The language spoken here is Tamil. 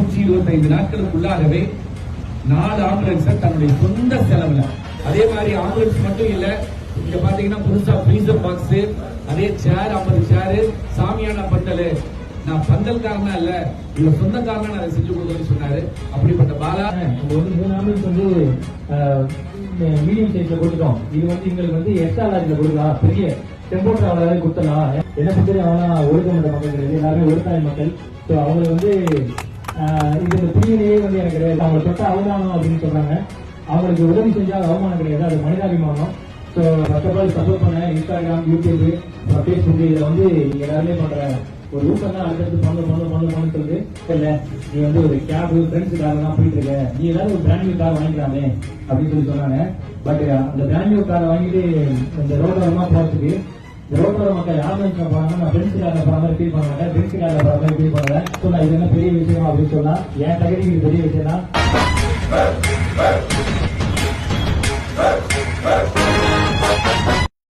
125 நாட்களுக்குள்ளாகவே 4 ஆம்புலன்ஸ் தன்னுடைய சொந்த செலவுல, அதே மாதிரி ஆம்புலன்ஸ் மட்டும் இல்ல, இங்க பாத்தீங்கன்னா புதுசா ஃப்ரீசர் பாக்ஸ், அதே சேர் 50 சேரு, சாமியான பந்தல், நான் பந்தல்காரனா இல்ல, இவங்க சொந்தக்காரனா அதை செஞ்சு கொடுக்கணும்னு சொன்னாரு. அப்படிப்பட்ட பாலா நம்ம 3 ஆம்புலன்ஸ் மீடியம் சைஸ்ல கொடுத்துட்டோம். இது எங்களுக்கு எக்ஸ்ட்ரா லாரில கொடுக்கலாம், பெரிய டெம்போ டிராவலராக கொடுத்தலாம். என்ன பத்தி அவங்களாம் ஒழுக்கமற்ற மக்கள் கிடையாது, எல்லாருமே ஒழுக்காய் மக்கள். ஸோ அவங்களுக்கு இந்த பிரிவினையே எனக்கு கிடையாது. அவங்க தொட்ட அவமானம் அப்படின்னு சொல்றாங்க. அவங்களுக்கு உதவி செஞ்சா அவமானம் கிடையாது, அது மனிதாபிமானம். So first of all support பண்ண இன்ஸ்டாகிராம், யூடியூப், ஃபேஸ்புக், இதில் நீங்க எல்லாருமே பண்ற ஒரு ஊக்கம் தான் அடுத்தடுத்து பண்ணு சொல்லுது. இல்ல நீ ஒரு கேப் ஃப்ரெண்ட்ஸ் கார் தான் போயிட்டு இருக்க, நீ ஏதாவது ஒரு பிராண்ட் நியூ கார் வாங்கிக்கலாமே அப்படின்னு சொன்னாங்க. பட் அந்த பிராண்ட் நியூ காரை வாங்கிட்டு இந்த ரோட்டோரமா போறதுக்கு, இந்த ரோட்டோர மக்கள் ஆம்புலன்ஸ் போறாங்க, நான் ஃப்ரெண்ட்ஸ் காரில் போற மாதிரி ஃபீல் பண்ண மாட்டேன், ஃப்ரெண்ட்ஸ் காரில் போற மாதிரி ஃபீல் பண்ணுறேன். ஸோ நான் இது என்ன பெரிய விஷயம் அப்படின்னு சொன்னா என் தகுதிக்கு பெரிய விஷயம் தான்.